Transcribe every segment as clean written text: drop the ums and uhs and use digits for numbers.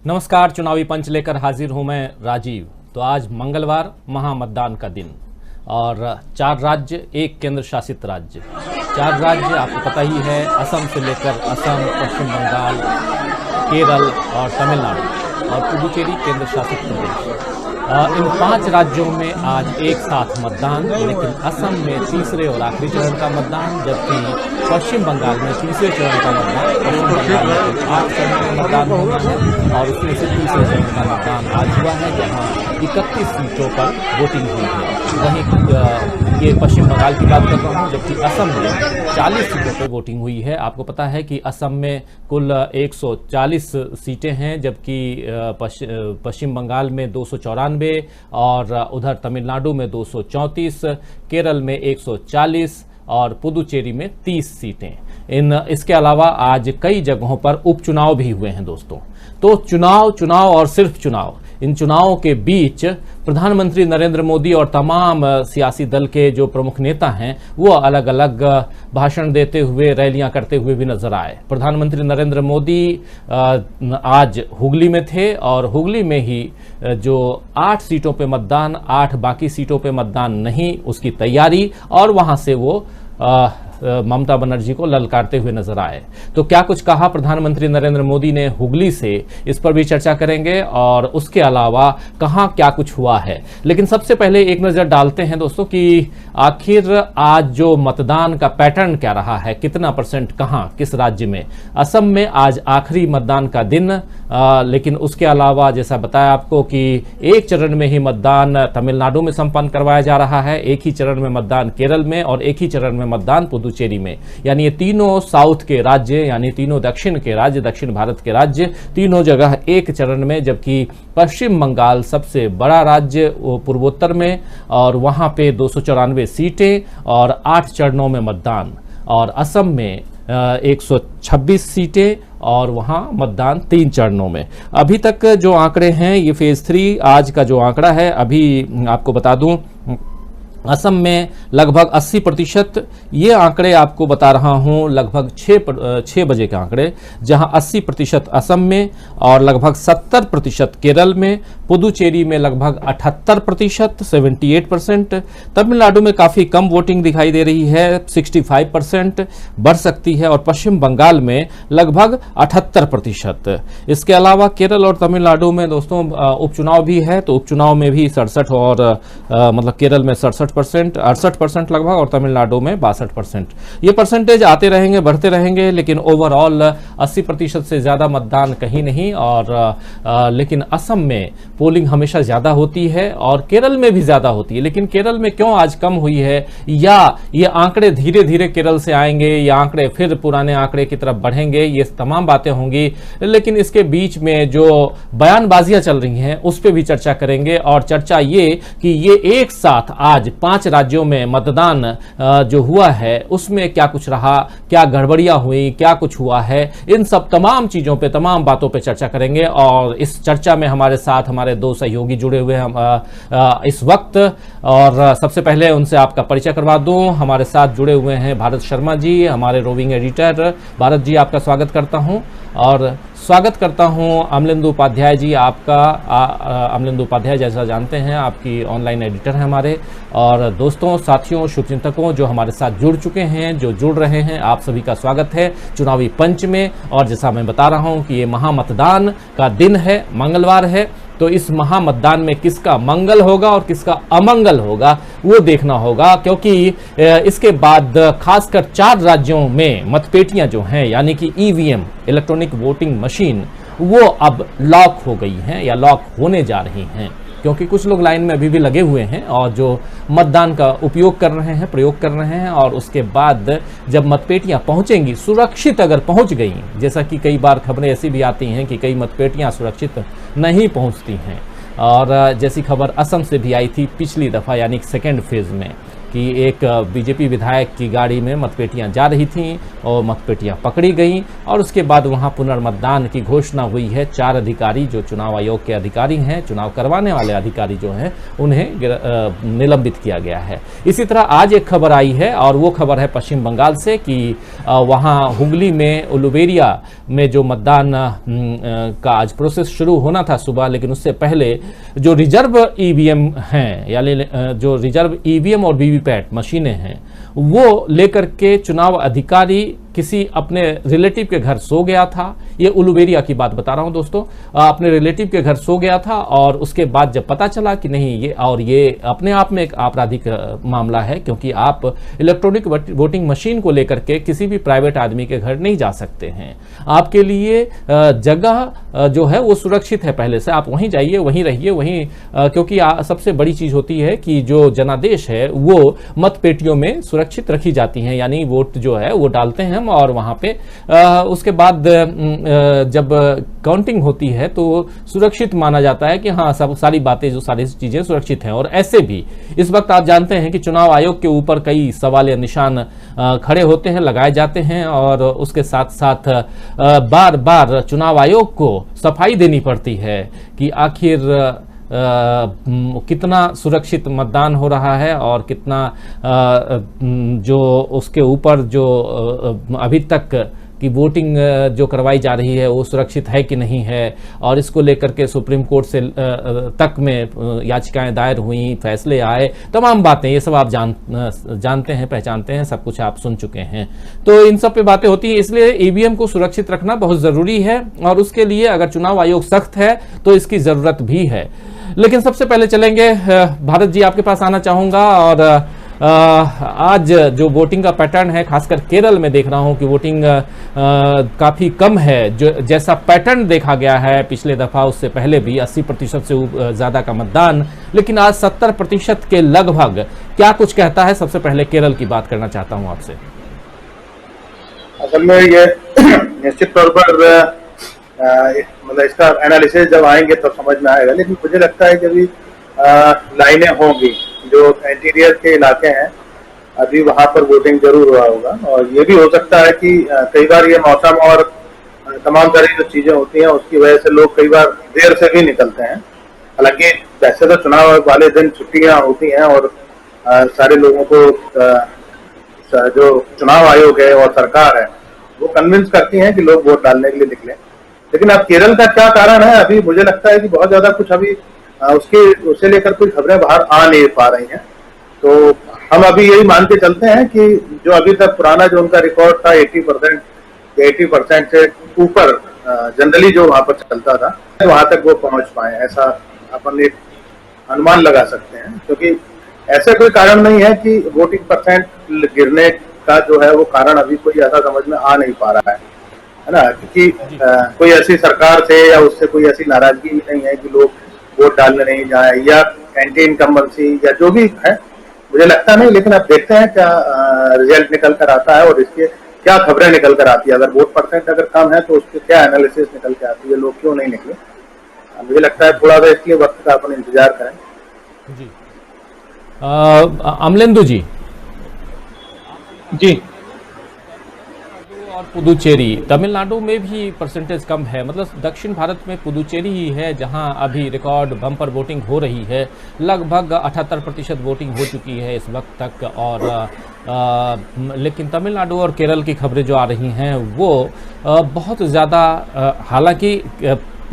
नमस्कार, चुनावी पंच लेकर हाजिर हूं मैं राजीव। तो आज मंगलवार, महामतदान का दिन और 4 राज्य, 1 केंद्र शासित राज्य। 4 राज्य आपको पता ही है, असम से लेकर असम, पश्चिम बंगाल, केरल और तमिलनाडु और पुडुचेरी केंद्र शासित प्रदेश। इन 5 राज्यों में आज एक साथ मतदान, लेकिन असम में तीसरे और आखिरी चरण का मतदान, जबकि पश्चिम बंगाल में तीसरे चरण का मतदान। पश्चिम बंगाल में 8 चरण में मतदान होना है और उसमें से तीसरे चरण का मतदान आज हुआ है, जहां 31 सीटों पर वोटिंग हुई है। वहीं ये पश्चिम बंगाल की बात कर रहा हूँ, जबकि असम में 40 सीटों पर वोटिंग हुई है। आपको पता है कि असम में कुल 140 सीटें हैं, जबकि पश्चिम बंगाल में 294 और उधर तमिलनाडु में 234, केरल में 140 और पुदुचेरी में 30 सीटें। इसके अलावा आज कई जगहों पर उपचुनाव भी हुए हैं दोस्तों। तो चुनाव और सिर्फ चुनाव, इन चुनावों के बीच प्रधानमंत्री नरेंद्र मोदी और तमाम सियासी दल के जो प्रमुख नेता हैं वो अलग अलग भाषण देते हुए, रैलियां करते हुए भी नजर आए। प्रधानमंत्री नरेंद्र मोदी आज हुगली में थे और हुगली में ही जो 8 सीटों पे मतदान, 8 बाकी सीटों पे मतदान नहीं, उसकी तैयारी, और वहां से वो ममता बनर्जी को ललकारते हुए नजर आए। तो क्या कुछ कहा प्रधानमंत्री नरेंद्र मोदी ने हुगली से, इस पर भी चर्चा करेंगे और उसके अलावा कहां क्या कुछ हुआ है। लेकिन सबसे पहले एक नजर डालते हैं दोस्तों कि आखिर आज जो मतदान का पैटर्न क्या रहा है, कितना परसेंट कहां, किस राज्य में। असम में आज आखिरी मतदान का दिन, लेकिन उसके अलावा जैसा बताया आपको कि एक चरण में ही मतदान तमिलनाडु में संपन्न करवाया जा रहा है, एक ही चरण में मतदान केरल में और एक ही चरण में मतदान पुदुचेरी में। यानी ये तीनों साउथ के राज्य, यानी तीनों दक्षिण के राज्य, दक्षिण भारत के राज्य, तीनों जगह एक चरण में, जबकि पश्चिम बंगाल सबसे बड़ा राज्य पूर्वोत्तर में और वहां पे 294 सीटें और 8 चरणों में मतदान, और असम में 126 सीटें और वहां मतदान 3 चरणों में। अभी तक जो आंकड़े हैं, ये फेज 3 आज का जो आंकड़ा है, अभी आपको बता दूं, असम में लगभग 80%, ये आंकड़े आपको बता रहा हूं लगभग 6 बजे के आंकड़े, जहां 80% असम में और लगभग 70% केरल में, पुदुचेरी में लगभग 78%, 78%, तमिलनाडु में काफी कम वोटिंग दिखाई दे रही है, 65%, बढ़ सकती है, और पश्चिम बंगाल में लगभग 78%। इसके अलावा केरल और तमिलनाडु में दोस्तों उपचुनाव भी है, तो उपचुनाव में भी 67 और मतलब केरल में 68% लगभग और तमिलनाडु में 62%। ये परसेंटेज आते रहेंगे, बढ़ते रहेंगे, लेकिन ओवरऑल 80% से ज्यादा मतदान कहीं नहीं। और लेकिन असम में पोलिंग हमेशा ज्यादा होती है और केरल में भी ज्यादा होती है, लेकिन केरल में क्यों आज कम हुई है, या ये आंकड़े धीरे धीरे केरल से आएंगे या आंकड़े फिर पुराने आंकड़े की तरफ बढ़ेंगे, ये तमाम बातें होंगी। लेकिन इसके बीच में जो बयानबाजियां चल रही हैं उस पर भी चर्चा करेंगे, और चर्चा ये कि ये एक साथ आज 5 राज्यों में मतदान जो हुआ है उसमें क्या कुछ रहा, क्या गड़बड़ियां हुई, क्या कुछ हुआ है, इन सब तमाम चीजों पे, तमाम बातों पे चर्चा करेंगे। और इस चर्चा में हमारे साथ हमारे 2 सहयोगी जुड़े हुए हैं इस वक्त, और सबसे पहले उनसे आपका परिचय करवा दूं। हमारे साथ जुड़े हुए हैं भारत शर्मा जी, हमारे रोविंग एडिटर। भारत जी, आपका स्वागत करता हूं, और स्वागत करता हूं अमलेंदु उपाध्याय जी, आपका। अमलेंदु उपाध्याय जैसा जानते हैं आपकी ऑनलाइन एडिटर हैं हमारे। और दोस्तों, साथियों, शुभचिंतकों जो हमारे साथ जुड़ चुके हैं, जो जुड़ रहे हैं, आप सभी का स्वागत है चुनावी पंच में। और जैसा मैं बता रहा हूं कि ये महामतदान का दिन है, मंगलवार है, तो इस महामतदान में किसका मंगल होगा और किसका अमंगल होगा वो देखना होगा, क्योंकि इसके बाद खासकर 4 राज्यों में मतपेटियां जो हैं, यानी कि ईवीएम, इलेक्ट्रॉनिक वोटिंग मशीन, वो अब लॉक हो गई हैं या लॉक होने जा रही हैं, क्योंकि कुछ लोग लाइन में अभी भी लगे हुए हैं और जो मतदान का उपयोग कर रहे हैं, प्रयोग कर रहे हैं। और उसके बाद जब मतपेटियां पहुंचेंगी, सुरक्षित अगर पहुंच गई, जैसा कि कई बार खबरें ऐसी भी आती हैं कि कई मतपेटियां सुरक्षित नहीं पहुंचती हैं, और जैसी खबर असम से भी आई थी पिछली दफा, यानी सेकेंड फेज में, कि एक बीजेपी विधायक की गाड़ी में मतपेटियां जा रही थीं और मतपेटियां पकड़ी गईं और उसके बाद वहां पुनर्मतदान की घोषणा हुई है। 4 अधिकारी जो चुनाव आयोग के अधिकारी हैं, चुनाव करवाने वाले अधिकारी जो हैं, उन्हें निलंबित किया गया है। इसी तरह आज एक खबर आई है और वो खबर है पश्चिम बंगाल से कि वहां हुगली में उलुबेरिया में जो मतदान का आज प्रोसेस शुरू होना था सुबह, लेकिन उससे पहले जो रिजर्व ईवीएम हैं, यानी जो रिजर्व ईवीएम और वीवीपैट मशीनें हैं, वो लेकर के चुनाव अधिकारी किसी अपने रिलेटिव के घर सो गया था। ये उलुबेरिया की बात बता रहा हूं दोस्तों, अपने रिलेटिव के घर सो गया था और उसके बाद जब पता चला कि नहीं ये अपने आप में एक आपराधिक मामला है, क्योंकि आप इलेक्ट्रॉनिक वोटिंग मशीन को लेकर के किसी भी प्राइवेट आदमी के घर नहीं जा सकते हैं। आपके लिए जगह जो है वो सुरक्षित है, पहले से आप वहीं जाइए, वहीं रहिए, वहीं क्योंकि सबसे बड़ी चीज होती है कि जो जनादेश है वो मतपेटियों में सुरक्षित रखी जाती हैं, यानी वोट जो है वो डालते हैं और वहां पे उसके बाद जब काउंटिंग होती है तो सुरक्षित माना जाता है कि हाँ सब सारी बातें जो सारी चीजें सुरक्षित हैं। और ऐसे भी इस वक्त आप जानते हैं कि चुनाव आयोग के ऊपर कई सवाल या निशान खड़े होते हैं, लगाए जाते हैं और उसके साथ साथ बार बार चुनाव आयोग को सफाई देनी पड़ती है कि आखिर कितना सुरक्षित मतदान हो रहा है और कितना जो उसके ऊपर जो अभी तक की वोटिंग जो करवाई जा रही है वो सुरक्षित है कि नहीं है। और इसको लेकर के सुप्रीम कोर्ट से तक में याचिकाएं दायर हुई, फैसले आए, तमाम बातें ये सब आप जानते हैं, पहचानते हैं, सब कुछ आप सुन चुके हैं। तो इन सब पे बातें होती हैं, इसलिए ईवीएम को सुरक्षित रखना बहुत ज़रूरी है और उसके लिए अगर चुनाव आयोग सख्त है तो इसकी ज़रूरत भी है। लेकिन सबसे पहले चलेंगे भारत जी, आपके पास आना चाहूँगा और आज जो वोटिंग का पैटर्न है, खासकर केरल में देख रहा हूं कि वोटिंग काफ़ी कम है, जो जैसा पैटर्न देखा गया है पिछले दफ़ा उससे पहले भी 80% से ज़्यादा का मतदान, लेकिन आज 70% के लगभग। क्या कुछ कहता है? सबसे पहले केरल की बात करना चाहता हूं आपसे। असल में ये निश्चित तौर पर मतलब इसका एनालिसिस जब आएंगे तब समझ में आएगा, लेकिन मुझे लगता है कि अभी लाइनें होंगी, जो इंटीरियर के इलाके हैं अभी वहां पर वोटिंग जरूर हुआ होगा। और ये भी हो सकता है कि कई बार ये मौसम और तमाम तरह की जो चीजें होती हैं उसकी वजह से लोग कई बार देर से भी निकलते हैं। हालांकि वैसे तो चुनाव वाले दिन छुट्टियां होती हैं और सारे लोगों को जो चुनाव आयोग है और सरकार है वो कन्विंस करती हैं कि लोग वोट डालने के लिए निकले। लेकिन अब केरल का क्या कारण है, अभी मुझे लगता है कि बहुत ज्यादा कुछ अभी उसे लेकर कोई खबरें बाहर आ नहीं पा रही हैं। तो हम अभी यही मान के चलते हैं कि जो अभी तक पुराना जो उनका रिकॉर्ड था 80% से ऊपर जनरली जो वहां पर चलता था वहां तक वो पहुंच पाए, ऐसा अपन एक अनुमान लगा सकते हैं। क्योंकि ऐसा कोई कारण नहीं है कि वोटिंग परसेंट गिरने का जो है वो कारण अभी कोई ऐसा समझ में आ नहीं पा रहा है ना, क्योंकि कोई ऐसी सरकार से या उससे कोई ऐसी नाराजगी नहीं है कि लोग वोट डालने नहीं जाए या एंटी इनकम्बेंसी या जो भी है, मुझे लगता नहीं। लेकिन अब देखते हैं क्या रिजल्ट निकल कर आता है और इसके क्या खबरें निकल कर आती है। अगर वोट परसेंट अगर कम है तो उसके क्या एनालिसिस निकल के आती है, लोग क्यों नहीं निकले। मुझे लगता है थोड़ा सा इसलिए वक्त का अपन इंतजार करें। जी अमलेंदु जी। जी और पुदुचेरी, तमिलनाडु में भी परसेंटेज कम है, मतलब दक्षिण भारत में पुदुचेरी ही है जहां अभी रिकॉर्ड बम्पर वोटिंग हो रही है। लगभग 78% वोटिंग हो चुकी है इस वक्त तक। और लेकिन तमिलनाडु और केरल की खबरें जो आ रही हैं वो बहुत ज़्यादा, हालांकि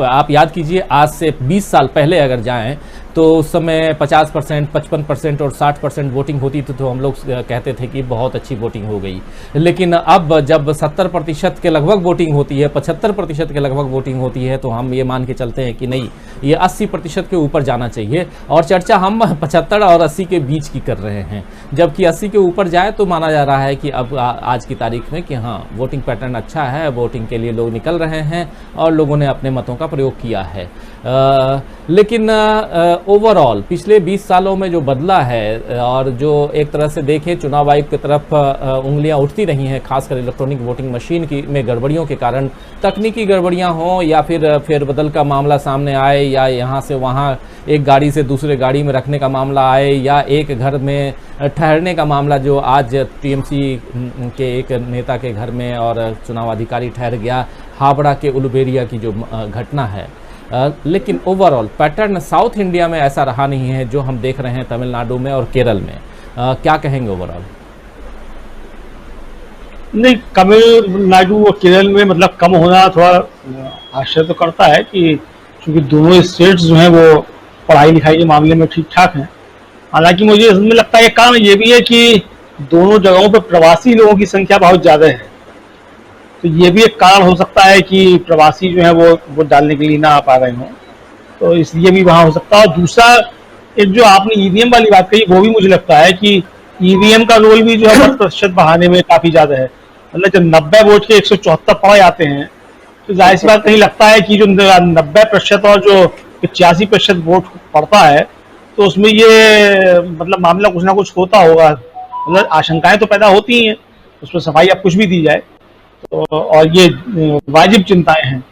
आप याद कीजिए आज से 20 साल पहले अगर जाएं तो उस समय 50%, 55% और 60% वोटिंग होती थी तो हम लोग कहते थे कि बहुत अच्छी वोटिंग हो गई। लेकिन अब जब 70% के लगभग वोटिंग होती है, 75% के लगभग वोटिंग होती है, तो हम ये मान के चलते हैं कि नहीं, ये 80% के ऊपर जाना चाहिए। और चर्चा हम 75 और 80 के बीच की कर रहे हैं, जबकि 80 के ऊपर जाए तो माना जा रहा है कि अब आज की तारीख में कि हाँ वोटिंग पैटर्न अच्छा है, वोटिंग के लिए लोग निकल रहे हैं और लोगों ने अपने मतों का प्रयोग किया है। लेकिन ओवरऑल पिछले 20 सालों में जो बदला है और जो एक तरह से देखें चुनाव आयोग की तरफ उंगलियां उठती रही हैं, खासकर इलेक्ट्रॉनिक वोटिंग मशीन की में गड़बड़ियों के कारण, तकनीकी गड़बड़ियां हों या फिर फेरबदल का मामला सामने आए या यहाँ से वहाँ एक गाड़ी से दूसरे गाड़ी में रखने का मामला आए या एक घर में ठहरने का मामला जो आज टीएमसी के एक नेता के घर में और चुनाव अधिकारी ठहर गया, हावड़ा के उलुबेरिया की जो घटना है। लेकिन ओवरऑल पैटर्न साउथ इंडिया में ऐसा रहा नहीं है जो हम देख रहे हैं तमिलनाडु में और केरल में। क्या कहेंगे ओवरऑल? नहीं, तमिलनाडु और केरल में मतलब कम होना थोड़ा आश्चर्य तो करता है कि क्योंकि दोनों स्टेट्स जो हैं वो पढ़ाई लिखाई के मामले में ठीक ठाक हैं। हालांकि मुझे इसमें लगता है कारण ये भी है कि दोनों जगहों पर प्रवासी लोगों की संख्या बहुत ज़्यादा है, तो ये भी एक कारण हो सकता है कि प्रवासी जो है वो वोट डालने के लिए ना आ पा रहे हों, तो इसलिए भी वहाँ हो सकता है। और दूसरा एक जो आपने ईवीएम वाली बात कही वो भी मुझे लगता है कि ईवीएम का रोल भी जो है मत प्रतिशत बढ़ाने में काफ़ी ज़्यादा है। मतलब जब 90 वोट के 174 पड़े आते हैं तो जाहिर सी बात नहीं लगता है कि जो 90% और जो 85% वोट पड़ता है तो उसमें ये मतलब मामला कुछ ना कुछ होता होगा। मतलब आशंकाएं तो पैदा होती हैं, उसमें सफाई अब कुछ भी दी जाए तो, और ये वाजिब चिंताएं हैं।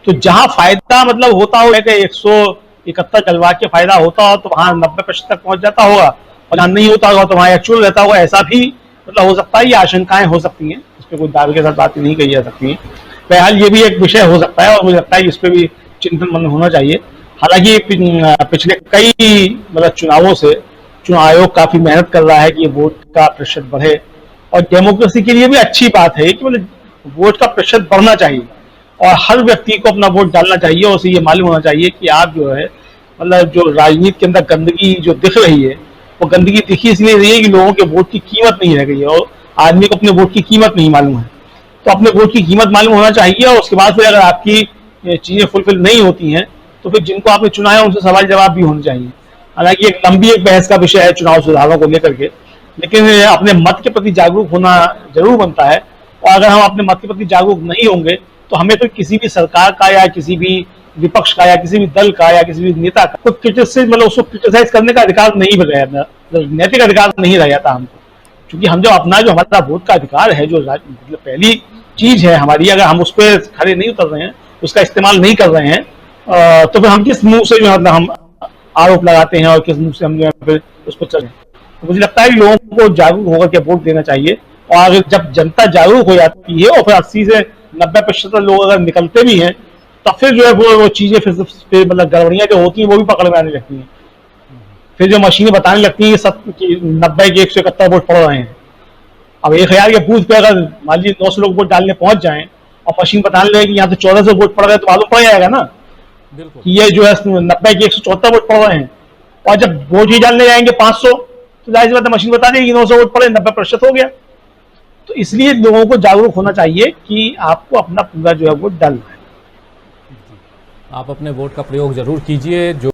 तो जहां फायदा मतलब होता होगा कि 171 डलवा के फायदा होता हो तो वहां 90% तक पहुंच जाता होगा, और जहां नहीं होता होगा तो वहां एक्चुअल रहता होगा, ऐसा भी मतलब हो सकता है। ये आशंकाएं हो सकती हैं, इस पर कोई दावे के साथ बात नहीं कही जा सकती है। बहरहाल ये भी एक विषय हो सकता है और मुझे लगता है इस पर भी चिंतन मन होना चाहिए। हालांकि पिछले कई मतलब चुनावों से चुनाव आयोग काफी मेहनत कर रहा है कि वोट का प्रतिशत बढ़े, और डेमोक्रेसी के लिए भी अच्छी बात है कि मतलब वोट का प्रतिशत बढ़ना चाहिए और हर व्यक्ति को अपना वोट डालना चाहिए। और उसे ये मालूम होना चाहिए कि आप जो है मतलब जो राजनीति के अंदर गंदगी जो दिख रही है वो गंदगी दिखी इसलिए रही है कि लोगों के वोट की कीमत नहीं रह गई है और आदमी को अपने वोट की कीमत नहीं मालूम है। तो अपने वोट की कीमत मालूम होना चाहिए, और उसके बाद फिर अगर आपकी चीजें फुलफिल नहीं होती हैं तो फिर जिनको आपने चुना है उनसे सवाल जवाब भी होने चाहिए। हालांकि एक लंबी एक बहस का विषय है चुनाव सुधारों को लेकर के, लेकिन अपने मत के प्रति जागरूक होना जरूर बनता है। और अगर हम अपने मत के प्रति जागरूक नहीं होंगे तो हमें तो किसी भी सरकार का या किसी भी विपक्ष का या किसी भी दल का या किसी भी नेता का कोई क्रिटिसाइज मतलब उसको क्रिटिसाइज करने का अधिकार नहीं रह, नैतिक अधिकार नहीं रह जाता हमको। क्योंकि हम जो अपना जो हमारा वोट का अधिकार है, जो मतलब पहली चीज है हमारी, अगर हम उस पर खड़े नहीं उतर रहे हैं, उसका इस्तेमाल नहीं कर रहे हैं, तो फिर हम किस मुंह से जो मतलब हम आरोप लगाते हैं और किस मुंह से हम जो है फिर उस पर चल रहे हैं। तो मुझे लगता है कि लोगों को जागरूक होकर के वोट देना चाहिए, और जब जनता जागरूक हो जाती है और फिर 80 से 90% लोग अगर निकलते भी हैं तब फिर जो है वो चीजें फिर मतलब गड़बड़ियां जो होती हैं वो भी पकड़ में आने लगती हैं। फिर जो मशीनें बताने लगती हैं कि 90 के 171 वोट पड़ रहे हैं। अब 1000 के बूथ पे अगर मान लीजिए 900 लोग वोट डालने पहुंच जाएं और मशीन बताने लगे कि यहाँ तो 1400 वोट पड़ रहे हैं, तो मालूम पड़ जाएगा ना कि ये जो है 90 के 174 वोट पड़ रहे हैं। और जब वोट ही डालने जाएंगे 500 तो जाहिर सी बात है मशीन बता देगी 900 वोट पड़े, 90% हो गया। तो इसलिए लोगों को जागरूक होना चाहिए कि आपको अपना पूरा जो है वोट डालना है। आप अपने वोट का प्रयोग जरूर कीजिए। जो